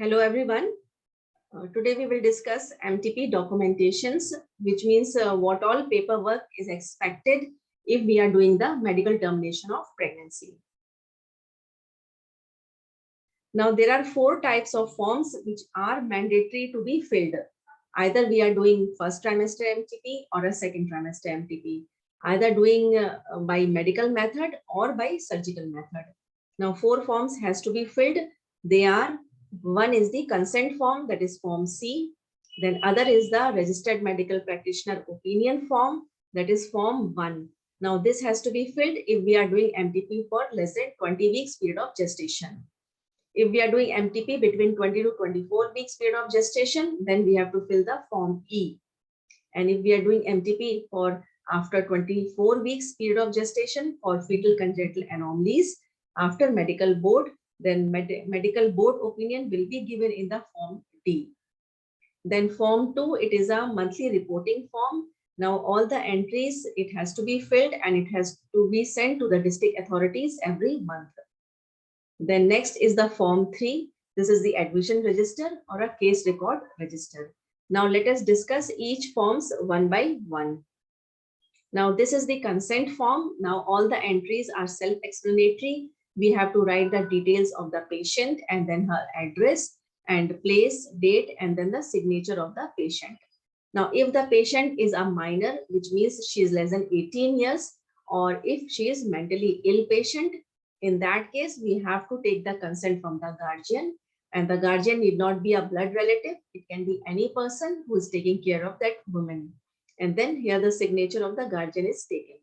Hello everyone. Today we will discuss MTP documentations, which means what all paperwork is expected if we are doing the medical termination of pregnancy. Now there are 4 types of forms which are mandatory to be filled. Either we are doing first trimester MTP or a second trimester MTP, either doing by medical method or by surgical method. Now 4 forms has to be filled. They are: one is the consent form, that is form C. Then other is the registered medical practitioner opinion form, that is form 1. Now this has to be filled if we are doing MTP for less than 20 weeks period of gestation. If we are doing MTP between 20 to 24 weeks period of gestation, then we have to fill the form E. And if we are doing MTP for after 24 weeks period of gestation for fetal congenital anomalies after medical board, then medical board opinion will be given in the form D. Then form 2, it is a monthly reporting form. Now all the entries, it has to be filled and it has to be sent to the district authorities every month. Then next is the form 3. This is the admission register or a case record register. Now let us discuss each forms one by one. Now this is the consent form. Now all the entries are self-explanatory. We have to write the details of the patient and then her address and place, date, and then the signature of the patient. Now if the patient is a minor, which means she is less than 18 years, or if she is mentally ill patient, in that case, we have to take the consent from the guardian, and the guardian need not be a blood relative. It can be any person who is taking care of that woman. And then here the signature of the guardian is taken.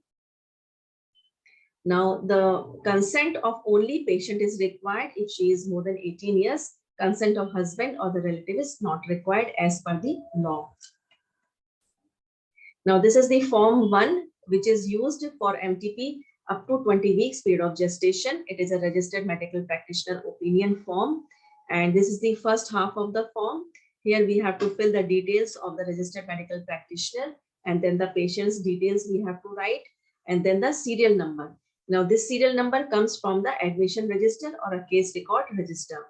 Now the consent of only patient is required if she is more than 18 years. Consent of husband or the relative is not required as per the law. Now this is the form 1, which is used for MTP up to 20 weeks period of gestation. It is a registered medical practitioner opinion form. And this is the first half of the form. Here we have to fill the details of the registered medical practitioner and then the patient's details we have to write and then the serial number. Now this serial number comes from the admission register or a case record register.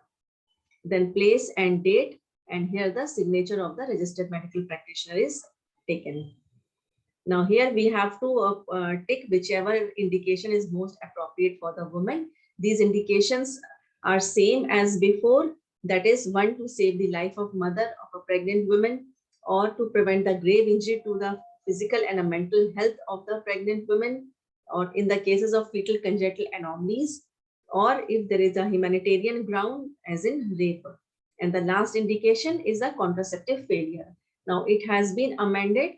Then place and date, and here the signature of the registered medical practitioner is taken. Now here we have to tick whichever indication is most appropriate for the woman. These indications are same as before. That is, 1, to save the life of mother of a pregnant woman, or to prevent the grave injury to the physical and mental health of the pregnant woman, or in the cases of fetal congenital anomalies, or if there is a humanitarian ground as in rape. And the last indication is a contraceptive failure. Now it has been amended.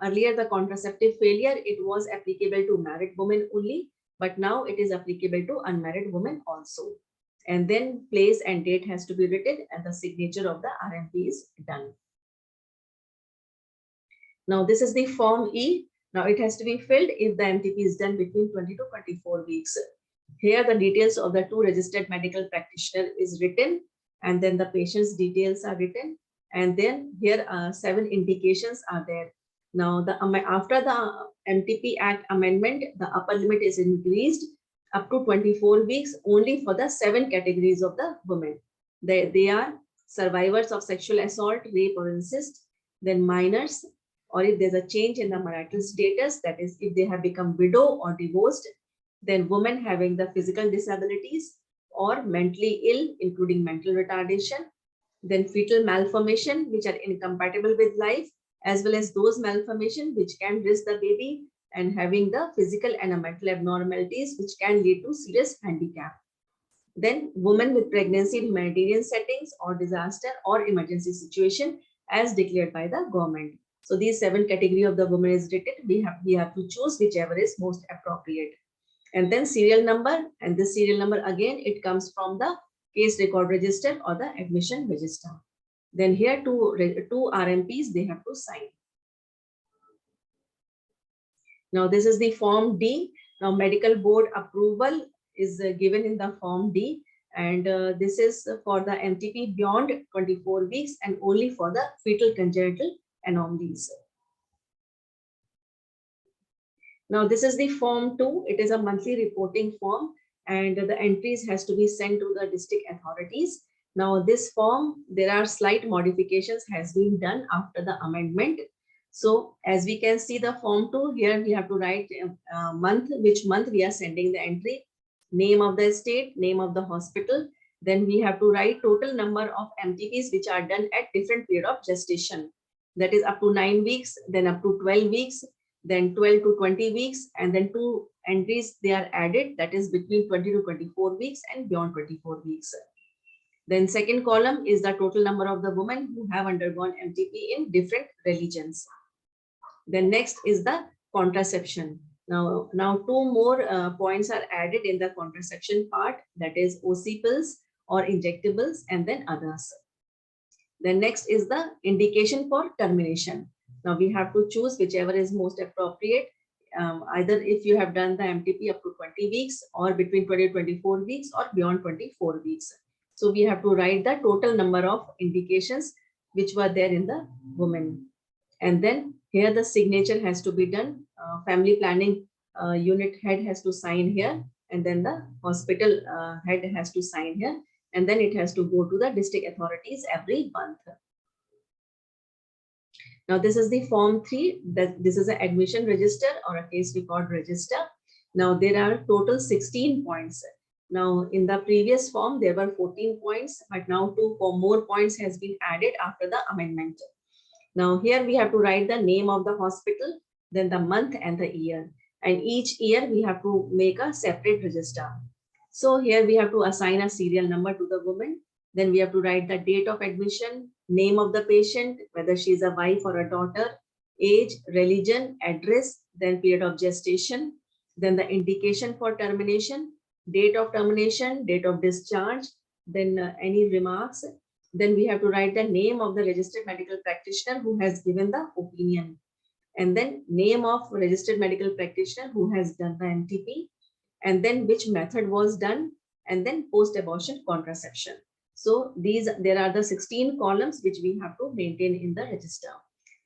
Earlier, the contraceptive failure, it was applicable to married women only, but now it is applicable to unmarried women also. And then place and date has to be written and the signature of the RMP is done. Now this is the form E. Now it has to be filled if the MTP is done between 20 to 24 weeks. Here the details of the 2 registered medical practitioner is written and then the patient's details are written. And then here 7 indications are there. Now, after the MTP Act amendment, the upper limit is increased up to 24 weeks only for the 7 categories of the women. They are survivors of sexual assault, rape or incest, then minors, or if there's a change in the marital status, that is if they have become widow or divorced, then women having the physical disabilities or mentally ill, including mental retardation, then fetal malformation, which are incompatible with life, as well as those malformation which can risk the baby, and having the physical and mental abnormalities which can lead to serious handicap. Then women with pregnancy in humanitarian settings or disaster or emergency situation as declared by the government. So these 7 category of the women is written. We have to choose whichever is most appropriate. And then serial number, and this serial number again, it comes from the case record register or the admission register. Then here 2 RMPs they have to sign. Now this is the form D. Now medical board approval is given in the form D, and this is for the MTP beyond 24 weeks and only for the fetal congenital anomalies. Now this is the form 2. It is a monthly reporting form and the entries has to be sent to the district authorities. Now this form, there are slight modifications has been done after the amendment. So as we can see the form 2, here we have to write month, which month we are sending the entry, name of the state, name of the hospital. Then we have to write total number of MTPs which are done at different period of gestation. That is up to 9 weeks, then up to 12 weeks, then 12 to 20 weeks, and then 2 entries they are added, that is between 20 to 24 weeks and beyond 24 weeks. Then second column is the total number of the women who have undergone MTP in different religions. Then next is the contraception. Now two more points are added in the contraception part, that is OC pills or injectables and then others. Then next is the indication for termination. Now we have to choose whichever is most appropriate. Either if you have done the MTP up to 20 weeks or between 20 to 24 weeks or beyond 24 weeks. So we have to write the total number of indications which were there in the woman. And then here the signature has to be done. Family planning unit head has to sign here, and then the hospital head has to sign here, and then it has to go to the district authorities every month. Now this is the form 3, that this is an admission register or a case record register. Now there are total 16 points. Now in the previous form there were 14 points, but now 2 more points has been added after the amendment. Now here we have to write the name of the hospital, then the month and the year, and each year we have to make a separate register. So here we have to assign a serial number to the woman. Then we have to write the date of admission, name of the patient, whether she is a wife or a daughter, age, religion, address, then period of gestation, then the indication for termination, date of termination, date of discharge, then any remarks. Then we have to write the name of the registered medical practitioner who has given the opinion, and then name of registered medical practitioner who has done the MTP, and then which method was done, and then post-abortion contraception. So there are the 16 columns which we have to maintain in the register.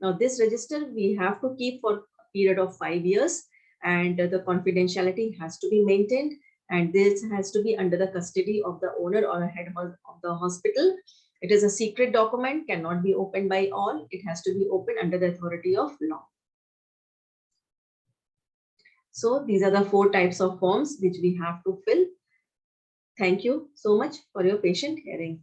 Now this register we have to keep for a period of 5 years, and the confidentiality has to be maintained, and this has to be under the custody of the owner or head of the hospital. It is a secret document, cannot be opened by all. It has to be opened under the authority of law. So these are the 4 types of forms which we have to fill. Thank you so much for your patient hearing.